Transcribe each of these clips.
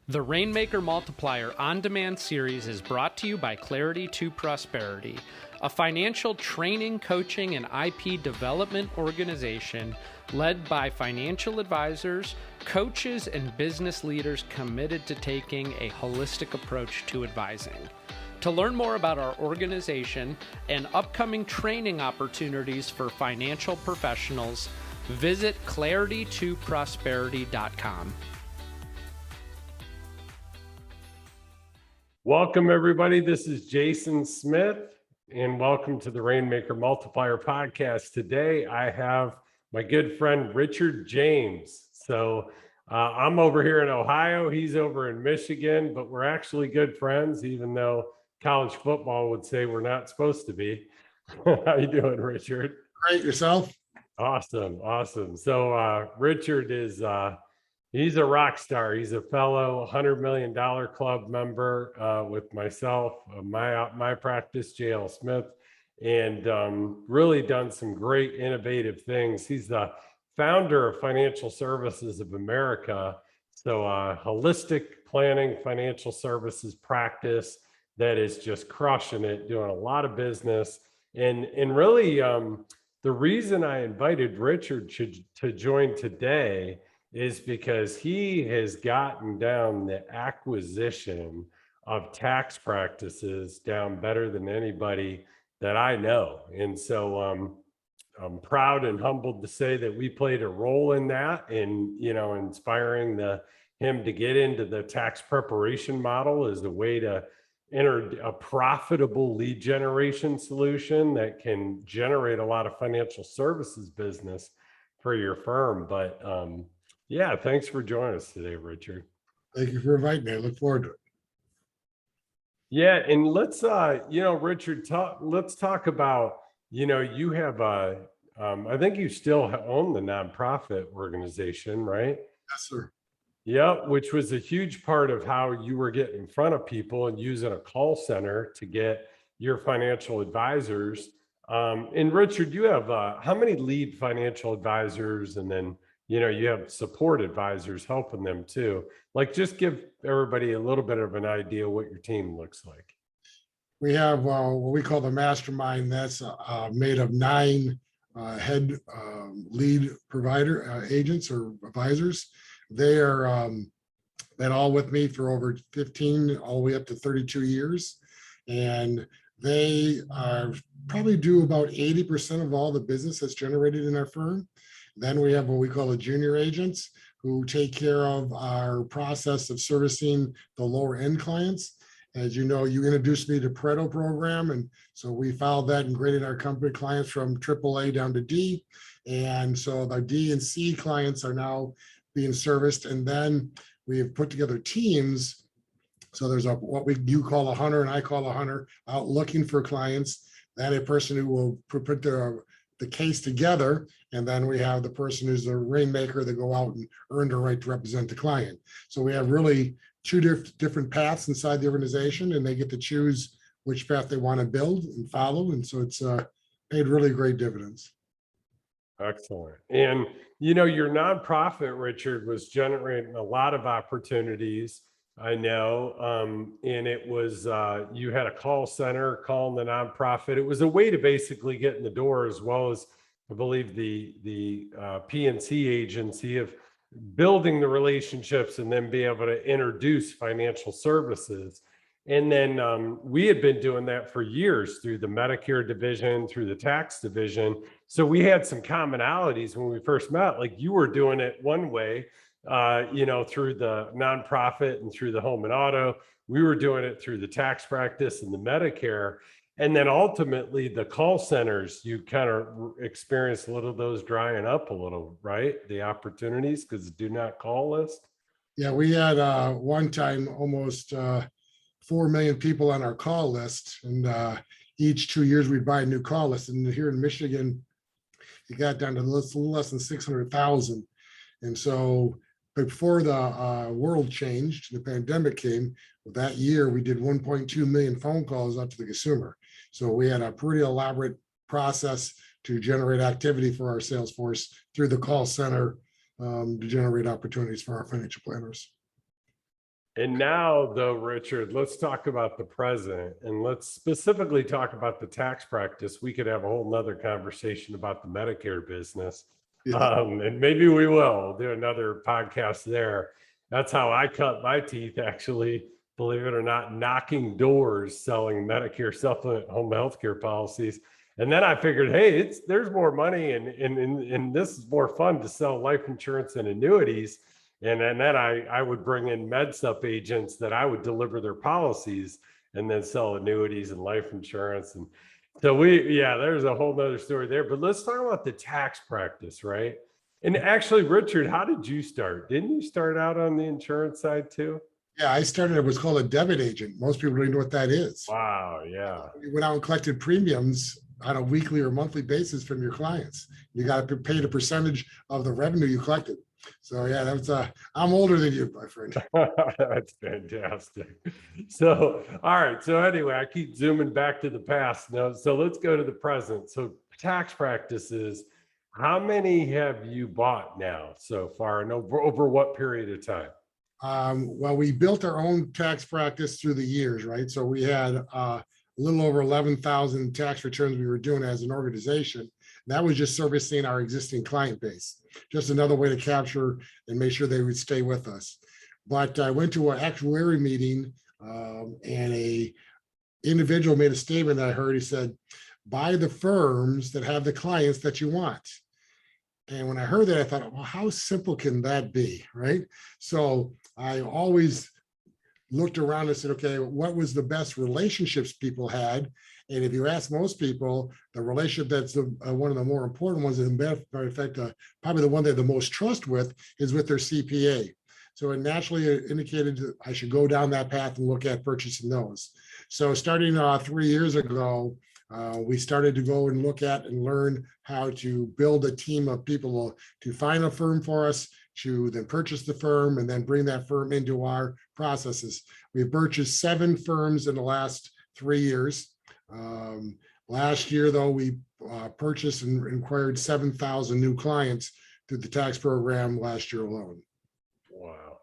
The Rainmaker Multiplier On-Demand series is brought to you by Clarity to Prosperity, a financial training, coaching, and IP development organization led by financial advisors, coaches, and business leaders committed to taking a holistic approach to advising. To learn more about our organization and upcoming training opportunities for financial professionals, visit claritytoprosperity.com. Welcome, everybody. This is Jason Smith, and welcome to the Rainmaker Multiplier podcast. Today, I have my good friend, Richard James. So I'm over here in Ohio. He's over in Michigan, but we're actually good friends, even though college football would say we're not supposed to be. How you doing, Richard? Great. Yourself? Awesome. So Richard is... he's a rock star. He's a fellow $100 million club member with myself, my practice, J.L. Smith, and really done some great innovative things. He's the founder of Financial Services of America. So holistic planning financial services practice that is just crushing it, doing a lot of business. And really the reason I invited Richard to join today is because he has gotten down the acquisition of tax practices down better than anybody that I know. And so I'm proud and humbled to say that we played a role in that, in inspiring him to get into the tax preparation model as a way to enter a profitable lead generation solution that can generate a lot of financial services business for your firm. But yeah, thanks for joining us today, Richard. Thank you for inviting me. I look forward to it. Yeah, and let's Richard, let's talk about, you have I think you still own the nonprofit organization, right? Yes, sir. Yeah, which was a huge part of how you were getting in front of people and using a call center to get your financial advisors. And Richard, you have how many lead financial advisors, and then you have support advisors helping them too. Like, just give everybody a little bit of an idea what your team looks like. We have what we call the mastermind. That's made of 9 head lead provider agents or advisors. They are been all with me for over 15, all the way up to 32 years. And they probably do about 80% of all the business that's generated in our firm. Then we have what we call the junior agents, who take care of our process of servicing the lower end clients. As you know, you introduced me to Pareto program, and so we followed that and graded our company clients from AAA down to D. And so the D and C clients are now being serviced. And then we have put together teams. So there's what you call a hunter and I call a hunter, out looking for clients. Then a person who will put the case together, and then we have the person who's a rainmaker that go out and earn the right to represent the client. So we have really 2 different paths inside the organization, and they get to choose which path they want to build and follow. And so it's paid really great dividends. Excellent. And your nonprofit, Richard, was generating a lot of opportunities, I know, and it was, you had a call center calling the nonprofit. It was a way to basically get in the door, as well as, I believe, the P&C agency of building the relationships and then be able to introduce financial services. And then we had been doing that for years through the Medicare division, through the tax division. So we had some commonalities when we first met. Like, you were doing it one way, through the nonprofit and through the home and auto. We were doing it through the tax practice and the Medicare. And then ultimately the call centers, you kind of experienced a little of those drying up a little, right? The opportunities, because do not call list. Yeah, we had one time almost 4 million people on our call list. And each 2 years we'd buy a new call list. And here in Michigan, it got down to a little less than 600,000. And so before the world changed, the pandemic came, that year we did 1.2 million phone calls out to the consumer. So we had a pretty elaborate process to generate activity for our sales force through the call center to generate opportunities for our financial planners. And now, though, Richard, let's talk about the present, and let's specifically talk about the tax practice. We could have a whole nother conversation about the Medicare business. Yeah. And maybe we will do another podcast there. That's how I cut my teeth, actually, believe it or not, knocking doors selling Medicare supplement home health care policies. And then I figured, hey, there's more money and this is more fun to sell life insurance and annuities. And then I would bring in MedSup agents that I would deliver their policies and then sell annuities and life insurance. And so there's a whole nother story there. But let's talk about the tax practice, right? And actually, Richard, how did you start? Didn't you start out on the insurance side too? Yeah, I started, it was called a debit agent. Most people don't even know what that is. Wow, yeah. We went out and collected premiums on a weekly or monthly basis from your clients. You got to pay the percentage of the revenue you collected. So yeah, that's I'm older than you, my friend. That's fantastic. So, all right. So anyway, I keep zooming back to the past now. So let's go to the present. So tax practices, how many have you bought now so far, and over what period of time? Well, we built our own tax practice through the years, right? So we had a little over 11,000 tax returns we were doing as an organization. That was just servicing our existing client base, just another way to capture and make sure they would stay with us. But I went to an actuary meeting and a individual made a statement that I heard. He said, buy the firms that have the clients that you want. And when I heard that, I thought, well, how simple can that be, right? So I always looked around and said, okay, what was the best relationships people had? And if you ask most people, the relationship that's one of the more important ones, in fact, probably the one they have the most trust with, is with their CPA. So it naturally indicated that I should go down that path and look at purchasing those. So starting 3 years ago, we started to go and look at and learn how to build a team of people to find a firm for us, to then purchase the firm and then bring that firm into our processes. We've purchased 7 firms in the last 3 years. Last year, though, we purchased and acquired 7,000 new clients through the tax program last year alone. Wow.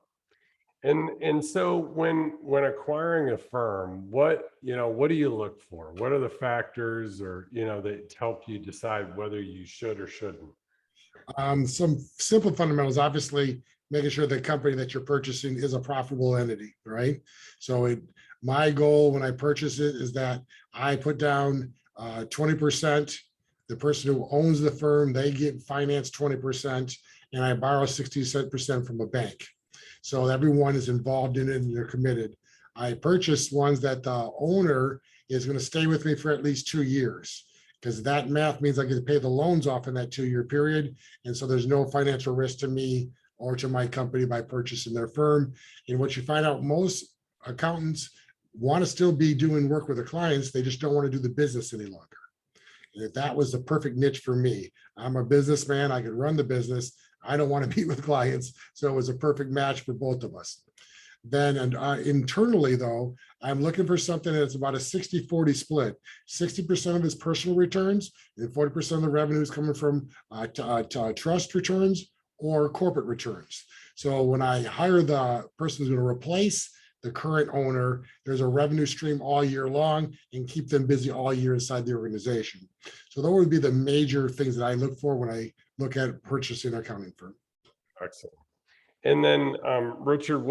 And so when acquiring a firm, what do you look for? What are the factors or that help you decide whether you should or shouldn't? Some simple fundamentals, obviously, making sure the company that you're purchasing is a profitable entity, right? So my goal when I purchase it is that I put down 20%. The person who owns the firm, they get financed 20%, and I borrow 60% from a bank. So everyone is involved in it and they're committed. I purchased ones that the owner is going to stay with me for at least 2 years, because that math means I get to pay the loans off in that 2-year period. And so there's no financial risk to me or to my company by purchasing their firm. And what you find out, most accountants want to still be doing work with their clients. They just don't want to do the business any longer. And if that was the perfect niche for me, I'm a businessman, I could run the business. I don't want to meet with clients. So it was a perfect match for both of us. Then internally, though, I'm looking for something that's about a 60-40 split. 60% of his personal returns and 40% of the revenue is coming from trust returns or corporate returns. So when I hire the person who's going to replace the current owner, there's a revenue stream all year long and keep them busy all year inside the organization. So those would be the major things that I look for when I look at purchasing an accounting firm. Excellent. And then, Richard,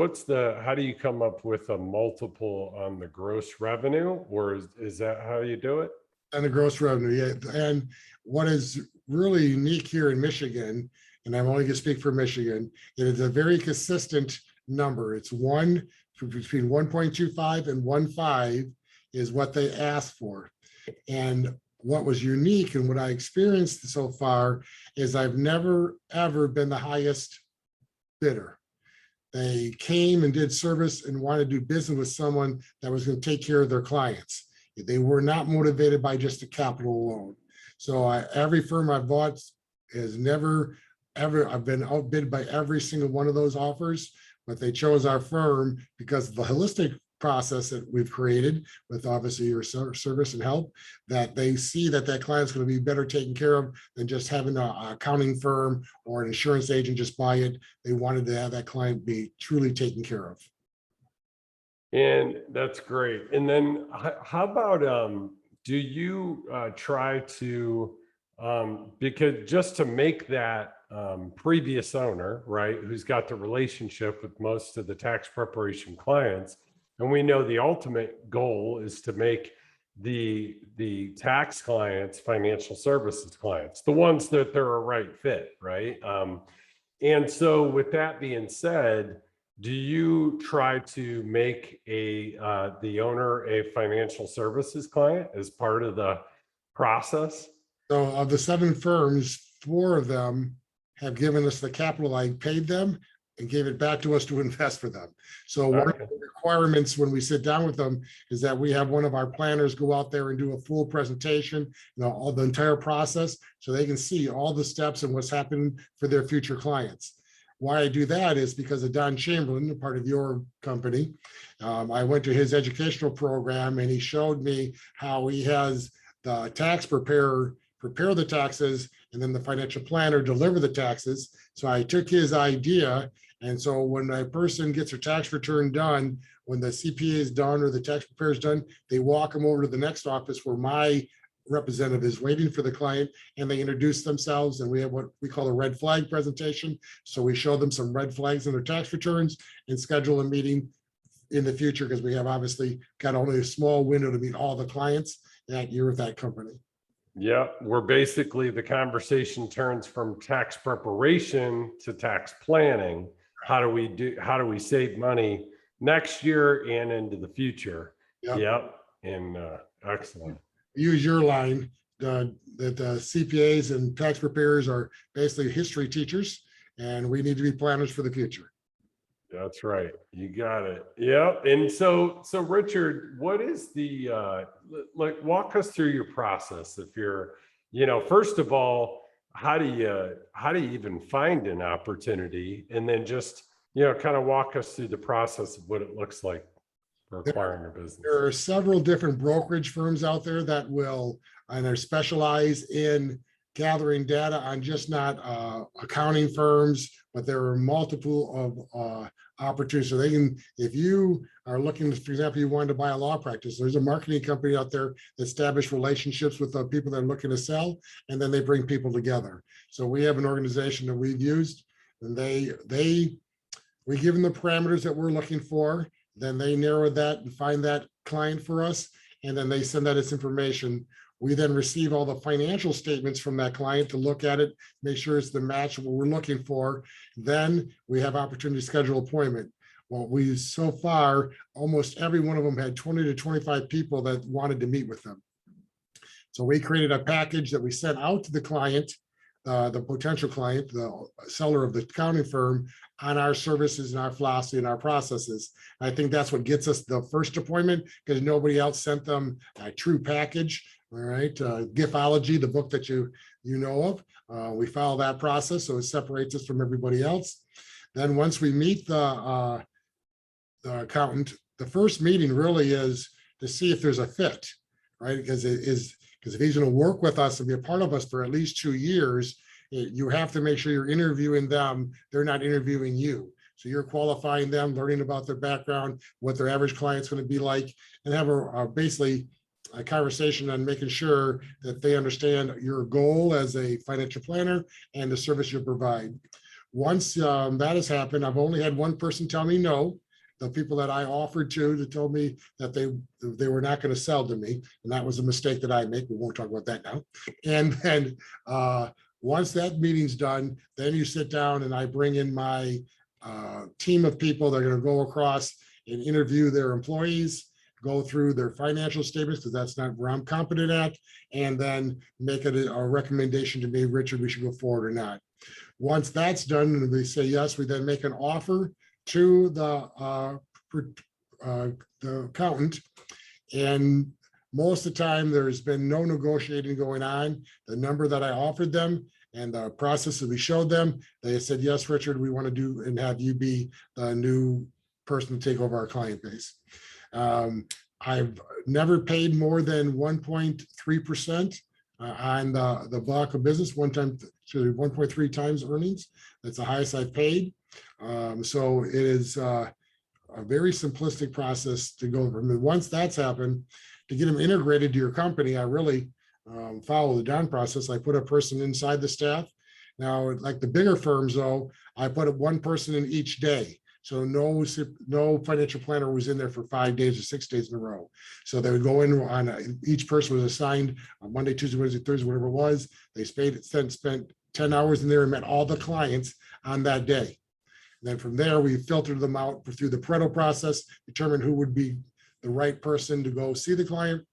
how do you come up with a multiple on the gross revenue, or is that how you do it? And the gross revenue, yeah. And what is really unique here in Michigan, and I'm only going to speak for Michigan, it is a very consistent number. It's between 1.25 and 1.5 is what they ask for. And what was unique and what I experienced so far is I've never, ever been the highest bidder. They came and did service and wanted to do business with someone that was going to take care of their clients. They were not motivated by just a capital loan. So every firm I've bought has never, ever, I've been outbid by every single one of those offers, but they chose our firm because of the holistic process that we've created with obviously your service and help, that they see that client's going to be better taken care of than just having an accounting firm or an insurance agent just buy it. They wanted to have that client be truly taken care of. And that's great. And then how about, do you try to, because just to make that previous owner, right, who's got the relationship with most of the tax preparation clients, and we know the ultimate goal is to make the tax clients financial services clients, the ones that they're a right fit, right? And so with that being said, do you try to make the owner a financial services client as part of the process? So of the 7 firms, 4 of them have given us the capital I paid them and gave it back to us to invest for them. So one of Okay. the requirements when we sit down with them is that we have one of our planners go out there and do a full presentation, all the entire process, so they can see all the steps and what's happening for their future clients. Why I do that is because of Don Chamberlain, a part of your company. I went to his educational program and he showed me how he has the tax preparer prepare the taxes and then the financial planner deliver the taxes. So I took his idea. And so when a person gets their tax return done, when the CPA is done or the tax preparer is done, they walk them over to the next office where my representative is waiting for the client, and they introduce themselves, and we have what we call a red flag presentation. So we show them some red flags in their tax returns and schedule a meeting in the future, because we have obviously got only a small window to meet all the clients that year with that company. Yeah, we're basically, the conversation turns from tax preparation to tax planning. How do we save money next year and into the future? Yep. And excellent. Use your line that the CPAs and tax preparers are basically history teachers, and we need to be planners for the future. That's right. You got it. Yeah. And so Richard, what is the, walk us through your process. If you're, first of all, how do you even find an opportunity? And then just, kind of walk us through the process of what it looks like for acquiring a business. There are several different brokerage firms out there that will, and they're specialized in gathering data on just not accounting firms, but there are multiple of opportunities. So they can, if you are looking, for example, you wanted to buy a law practice, there's a marketing company out there that establishes relationships with the people that are looking to sell, and then they bring people together. So we have an organization that we've used, and we give them the parameters that we're looking for, then they narrow that and find that client for us, and then they send that as information. We then receive all the financial statements from that client to look at it, make sure it's the match of what we're looking for. Then we have opportunity to schedule appointment. Well, we so far, almost every one of them had 20 to 25 people that wanted to meet with them. So we created a package that we sent out to the client, the potential client, the seller of the accounting firm, on our services and our philosophy and our processes. I think that's what gets us the first appointment, because nobody else sent them a true package. All right, Giftology, the book that you know of, we follow that process, so it separates us from everybody else. Then once we meet the accountant, the first meeting really is to see if there's a fit, right? Because if he's going to work with us and be a part of us for at least 2 years, you have to make sure you're interviewing them. They're not interviewing you. So you're qualifying them, learning about their background, what their average client's going to be like, and have basically a conversation on making sure that they understand your goal as a financial planner and the service you provide. Once that has happened, I've only had one person tell me no. The people that I offered to told me that they were not going to sell to me, and that was a mistake that I make. We won't talk about that now. And then once that meeting's done, then you sit down and I bring in my team of people that are going to go across and interview their employees, go through their financial statements, because that's not where I'm competent at, and then make it a recommendation to me, Richard, we should go forward or not. Once that's done and they say yes, we then make an offer to the accountant. And most of the time, there's been no negotiating going on. The number that I offered them and the process that we showed them, they said, yes, Richard, we want to do and have you be the new person to take over our client base. I've never paid more than 1.3% on the block of business, 1.3 times earnings. That's the highest I've paid. So it is a very simplistic process to go over. And once that's happened, to get them integrated to your company, I really follow the Don process. I put a person inside the staff. Now, like the bigger firms, though, I put one person in each day. So no financial planner was in there for 5 days or 6 days in a row. So they would go in on each person was assigned on Monday, Tuesday, Wednesday, Thursday, whatever it was. They spent 10 hours in there and met all the clients on that day. And then from there, we filtered them out through the Pareto process, determine who would be the right person to go see the client,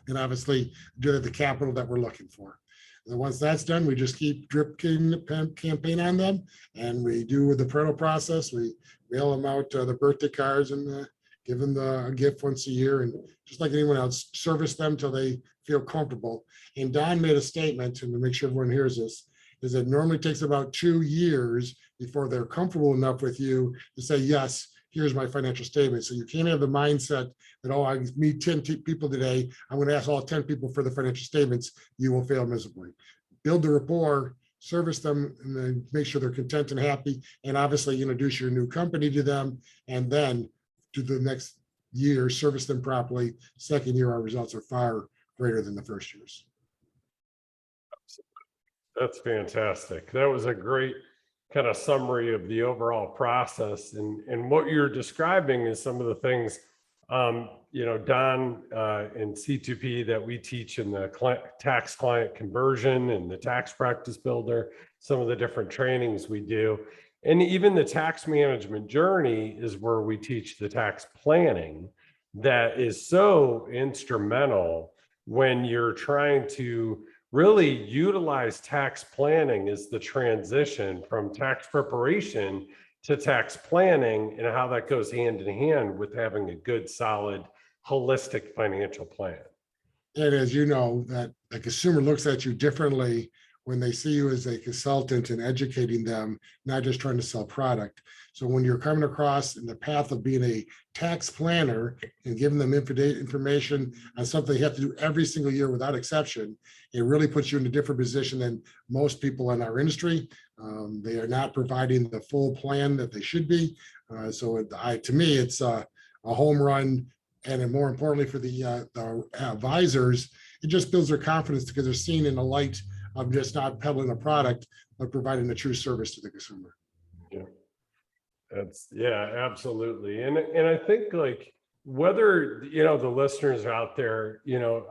and obviously do the capital that we're looking for. And once that's done, we just keep drip campaign on them, and we do the Pareto process. We mail them out the birthday cards and give them a gift once a year, and just like anyone else, service them till they feel comfortable. And Don made a statement, and to make sure everyone hears this, is it normally takes about 2 years before they're comfortable enough with you to say, yes, here's my financial statement. So you can't have the mindset that, oh, I meet 10 people today, I'm going to ask all 10 people for the financial statements. You will fail miserably. Build the rapport, service them, and then make sure they're content and happy, and obviously introduce your new company to them, and then to the next year, service them properly. Second year, our results are far greater than the first year's. That's fantastic. That was a great kind of summary of the overall process. And what you're describing is some of the things, Don and C2P that we teach in the tax client conversion and the tax practice builder, some of the different trainings we do. And even the tax management journey is where we teach the tax planning that is so instrumental when you're trying to really utilize tax planning as the transition from tax preparation to tax planning, and how that goes hand in hand with having a good, solid, holistic financial plan. And as you know, that the consumer looks at you differently when they see you as a consultant and educating them, not just trying to sell product. So when you're coming across in the path of being a tax planner and giving them information on something you have to do every single year without exception, it really puts you in a different position than most people in our industry. They are not providing the full plan that they should be. To me, it's a home run. And more importantly, for the advisors, it just builds their confidence because they're seen in the light of just not peddling a product, but providing a true service to the consumer. Yeah, absolutely. And I think, like, whether, the listeners out there,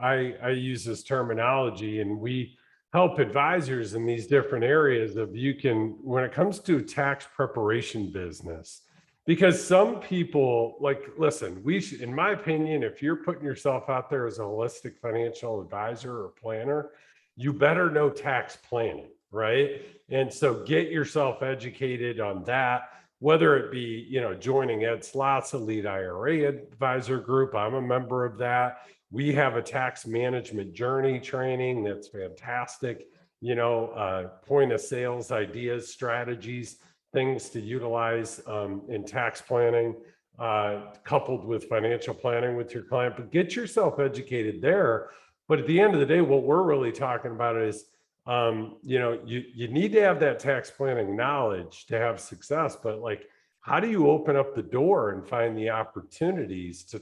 I use this terminology, and we help advisors in these different areas of, when it comes to tax preparation business, because some people, like, listen, in my opinion, if you're putting yourself out there as a holistic financial advisor or planner, you better know tax planning, right? And so get yourself educated on that, whether it be, joining Ed Slott's Elite IRA Advisor Group. I'm a member of that. We have a tax management journey training that's fantastic, point of sales ideas, strategies, things to utilize in tax planning, coupled with financial planning with your client. But get yourself educated there. But at the end of the day, what we're really talking about is, you need to have that tax planning knowledge to have success. But, like, how do you open up the door and find the opportunities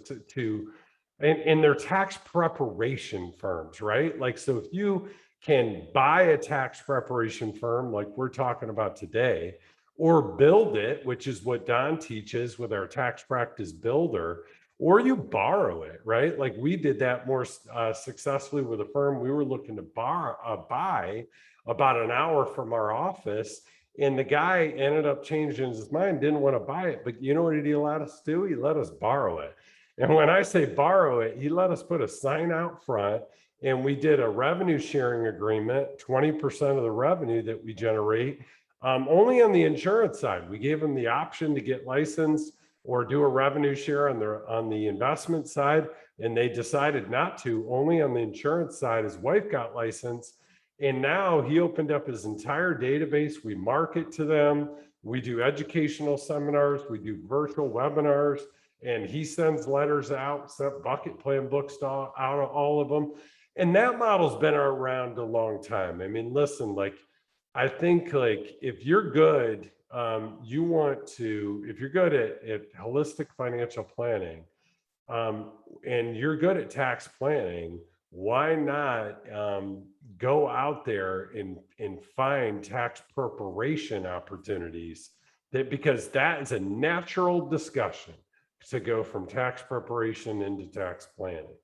and they're tax preparation firms, right? Like, so if you can buy a tax preparation firm like we're talking about today, or build it, which is what Don teaches with our tax practice builder, or you borrow it, right? Like, we did that more successfully with a firm. We were looking to buy about an hour from our office, and the guy ended up changing his mind, didn't want to buy it. But you know what he let us do? He let us borrow it. And when I say borrow it, he let us put a sign out front, and we did a revenue sharing agreement, 20% of the revenue that we generate, only on the insurance side. We gave him the option to get licensed or do a revenue share on the investment side, and they decided not to. Only on the insurance side. His wife got licensed, and now he opened up his entire database. We market to them. We do educational seminars. We do virtual webinars, and he sends letters out, sent bucket plan books out of all of them. And that model's been around a long time. I mean, listen, like, I think, like, if you're good you want to, if you're good at holistic financial planning, and you're good at tax planning, why not go out there and find tax preparation opportunities, because that is a natural discussion to go from tax preparation into tax planning.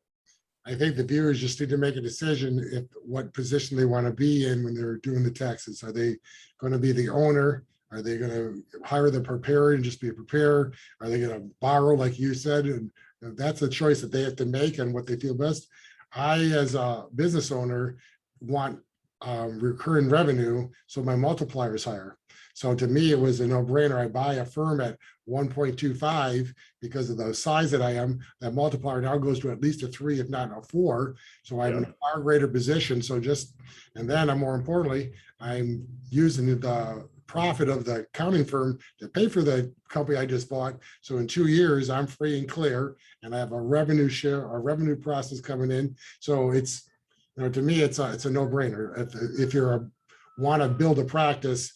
I think the viewers just need to make a decision if what position they want to be in when they're doing the taxes. Are they going to be the owner? Are they going to hire the preparer and just be a preparer? Are they going to borrow, like you said? And that's a choice that they have to make and what they feel best. I, as a business owner, want recurring revenue, so my multiplier is higher. So to me, it was a no-brainer. I buy a firm at 1.25 because of the size that I am. That multiplier now goes to at least a 3, if not a 4. So I'm in a far greater position. So and then more importantly, I'm using the profit of the accounting firm to pay for the company I just bought. So in 2 years, I'm free and clear, and I have a revenue share, a revenue process coming in. So it's, to me, it's a no-brainer. If you want to build a practice,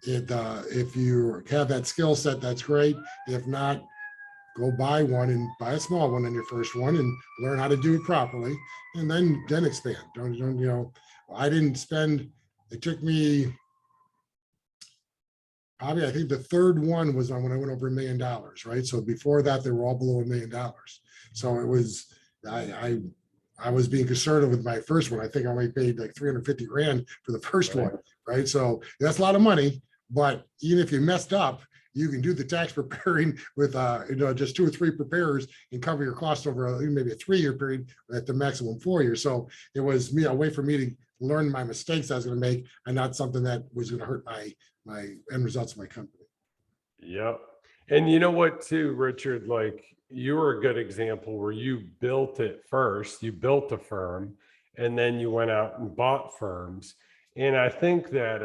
if you have that skill set, that's great. If not, go buy one and buy a small one in your first one and learn how to do it properly, and then expand. Don't I didn't spend. It took me probably, I think the third one was when I went over $1 million, right? So before that, they were all below $1 million. So it was I was being conservative with my first one. I think I only paid like 350 grand for the first one, right? So that's a lot of money. But even if you messed up, you can do the tax preparing with just 2 or 3 preparers and cover your costs over maybe a 3-year period at the maximum 4 years. So it was a way for me to learn my mistakes I was going to make, and not something that was going to hurt my end results of my company. Yep. And you know what too, Richard, like you were a good example where you built it first. You built a firm and then you went out and bought firms. And I think that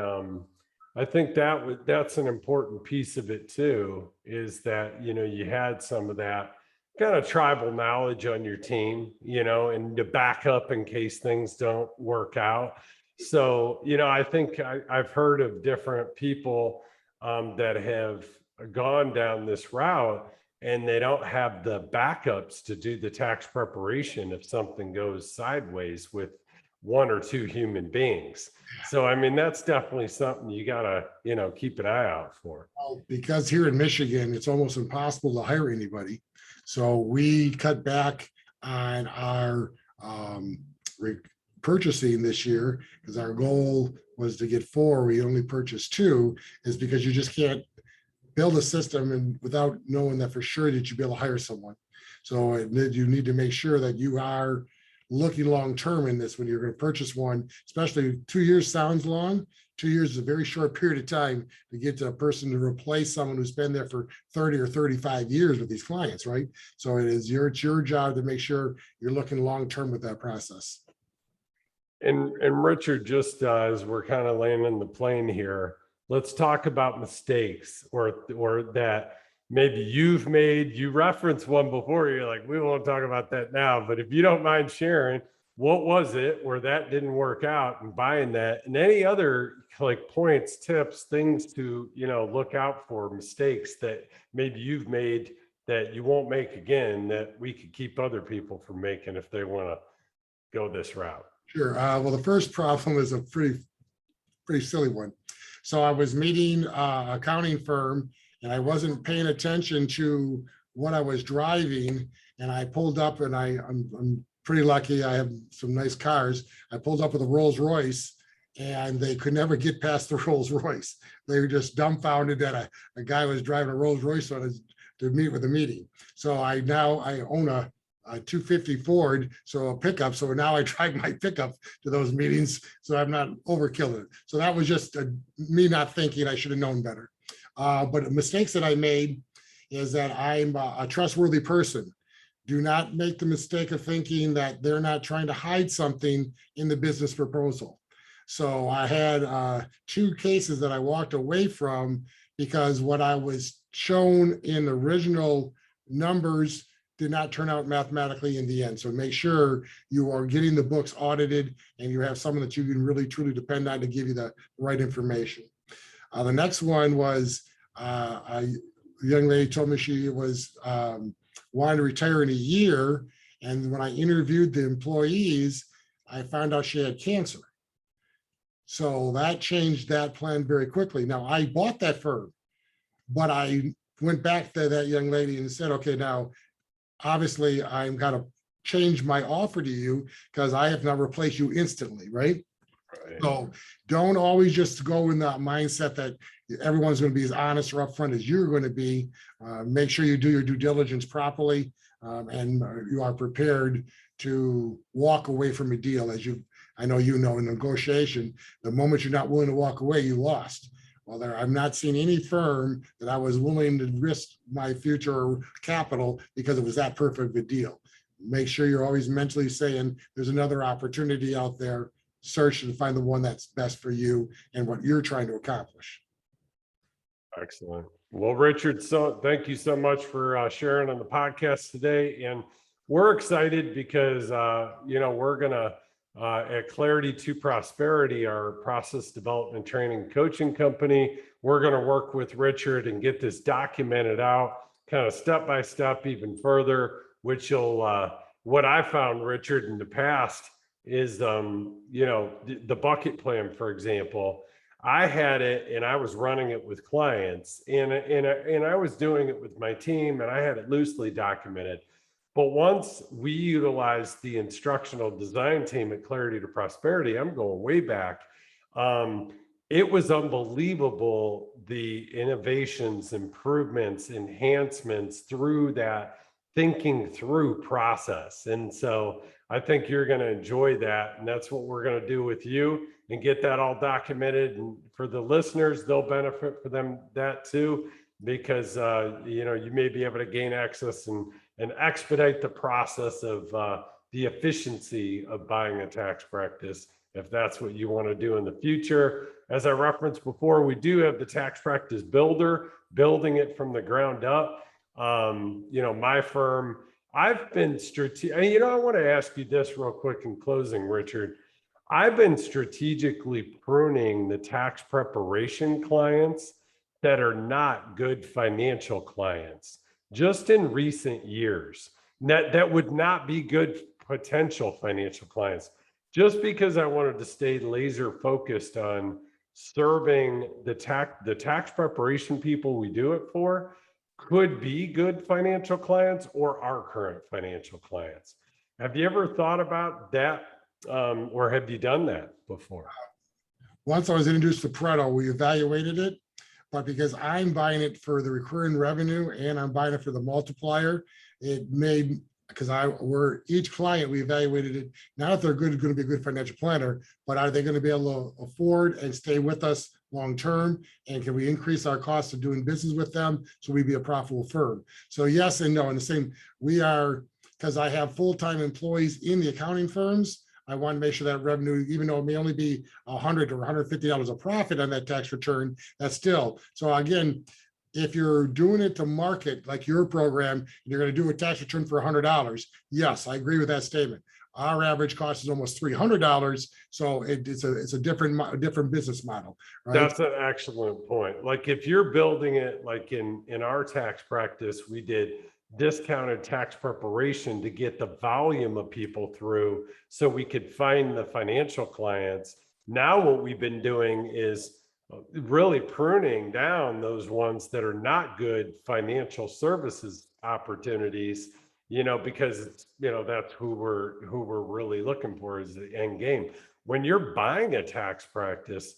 that's an important piece of it too, is that, you had some of that kind of tribal knowledge on your team, and to back up in case things don't work out. So, I think I've heard of different people that have gone down this route, and they don't have the backups to do the tax preparation if something goes sideways with 1 or 2 human beings. So, I mean, that's definitely something you gotta, keep an eye out for. Well, because here in Michigan, it's almost impossible to hire anybody. So we cut back on our purchasing this year, because our goal was to get 4. We only purchased 2, is because you just can't build a system and without knowing that for sure that you'll be able to hire someone. So you need to make sure that you are looking long-term in this when you're going to purchase one, especially 2 years sounds long. 2 years is a very short period of time to get to a person to replace someone who's been there for 30 or 35 years with these clients, right? So it's your job to make sure you're looking long-term with that process. And Richard, just as we're kind of landing the plane here, let's talk about mistakes or that maybe you've made. You referenced one before. You're like, we won't talk about that now, but if you don't mind sharing, what was it where that didn't work out and buying that, and any other like points, tips, things to, look out for, mistakes that maybe you've made that you won't make again, that we could keep other people from making if they want to go this route. Sure. Well, the first problem is a pretty silly one. So I was meeting an accounting firm, and I wasn't paying attention to what I was driving. And I pulled up, and I'm pretty lucky. I have some nice cars. I pulled up with a Rolls Royce, and they could never get past the Rolls Royce. They were just dumbfounded that a guy was driving a Rolls Royce to meet with a meeting. So I own a 250 Ford, so a pickup. So now I drive my pickup to those meetings, so I'm not overkilling it. So that was just me not thinking. I should have known better. But the mistakes that I made is that I'm a trustworthy person. Do not make the mistake of thinking that they're not trying to hide something in the business proposal. So I had 2 cases that I walked away from because what I was shown in the original numbers did not turn out mathematically in the end. So make sure you are getting the books audited and you have someone that you can really truly depend on to give you the right information. The next one was a young lady told me she was wanted to retire in a year. And when I interviewed the employees, I found out she had cancer. So that changed that plan very quickly. Now, I bought that firm, but I went back to that young lady and said, okay, now, obviously, I'm going to change my offer to you because I have now replaced you instantly, right? Right. So don't always just go in that mindset that everyone's going to be as honest or upfront as you're going to be. Make sure you do your due diligence properly, and you are prepared to walk away from a deal. I know you know, in negotiation, the moment you're not willing to walk away, you lost. Well, I've not seen any firm that I was willing to risk my future capital because it was that perfect of a deal. Make sure you're always mentally saying there's another opportunity out there. Search and find the one that's best for you and what you're trying to accomplish. Excellent. Well, Richard, so thank you so much for sharing on the podcast today. And we're excited because, we're going to, at Clarity to Prosperity, our process development training coaching company, we're going to work with Richard and get this documented out kind of step by step even further, which will, what I found, Richard, in the past is, the bucket plan, for example. I had it and I was running it with clients and I was doing it with my team and I had it loosely documented. But once we utilized the instructional design team at Clarity to Prosperity, I'm going way back. It was unbelievable, the innovations, improvements, enhancements through that thinking through process. And so I think you're going to enjoy that. And that's what we're going to do with you and get that all documented. And for the listeners, they'll benefit for them that too, because, you may be able to gain access and expedite the process of the efficiency of buying a tax practice, if that's what you want to do in the future. As I referenced before, we do have the tax practice builder, building it from the ground up. My firm, I've been strategic. I want to ask you this real quick in closing, Richard. I've been strategically pruning the tax preparation clients that are not good financial clients just in recent years. That would not be good potential financial clients, just because I wanted to stay laser focused on serving the tax preparation people we do it for could be good financial clients or our current financial clients. Have you ever thought about that, or have you done that before? Once I was introduced to Pareto, we evaluated it, but because I'm buying it for the recurring revenue and I'm buying it for the multiplier, it made, because we're each client, we evaluated it, not if they're going to be a good financial planner, but are they going to be able to afford and stay with us long-term? And can we increase our cost of doing business with them so we be a profitable firm? So yes and no. And the same, we are, because I have full-time employees in the accounting firms, I want to make sure that revenue, even though it may only be $100 or $150 of profit on that tax return, that's still. So again, if you're doing it to market like your program, you're going to do a tax return for $100. Yes, I agree with that statement. Our average cost is almost $300, so it's a different business model. Right? That's an excellent point. Like if you're building it, like in our tax practice, we did discounted tax preparation to get the volume of people through so we could find the financial clients. Now what we've been doing is really pruning down those ones that are not good financial services opportunities, because it's, that's who we're really looking for is the end game. When you're buying a tax practice,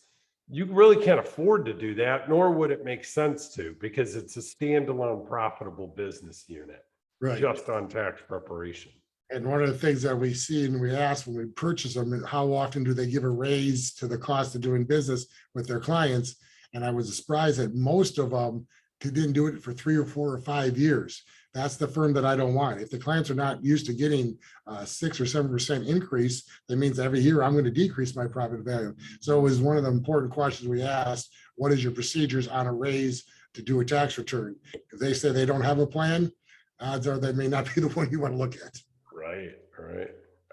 you really can't afford to do that, nor would it make sense to, because it's a standalone profitable business unit, right, just on tax preparation. And one of the things that we see and we ask when we purchase them is how often do they give a raise to the cost of doing business with their clients? And I was surprised that most of them didn't do it for 3 or 4 or 5 years. That's the firm that I don't want. If the clients are not used to getting 6 or 7% increase, that means every year I'm going to decrease my profit value. So it was one of the important questions we asked: what is your procedures on a raise to do a tax return? If they say they don't have a plan, odds are they may not be the one you want to look at. Right.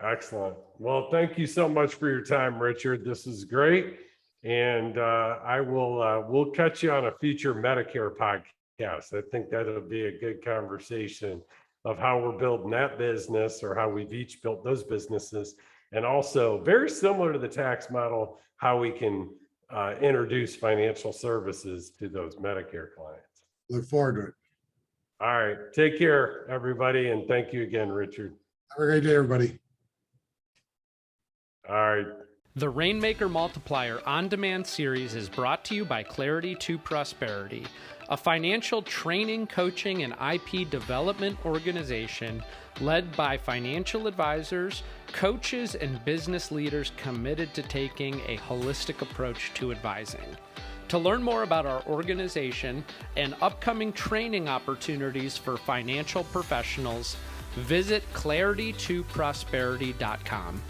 Excellent. Well, thank you so much for your time, Richard. This is great. And we'll catch you on a future Medicare podcast. I think that'll be a good conversation of how we're building that business, or how we've each built those businesses. And also, very similar to the tax model, how we can introduce financial services to those Medicare clients. Look forward to it. All right. Take care, everybody. And thank you again, Richard. Have a great day, everybody. All right. The Rainmaker Multiplier On-Demand series is brought to you by Clarity to Prosperity, a financial training, coaching, and IP development organization led by financial advisors, coaches, and business leaders committed to taking a holistic approach to advising. To learn more about our organization and upcoming training opportunities for financial professionals, visit claritytoprosperity.com.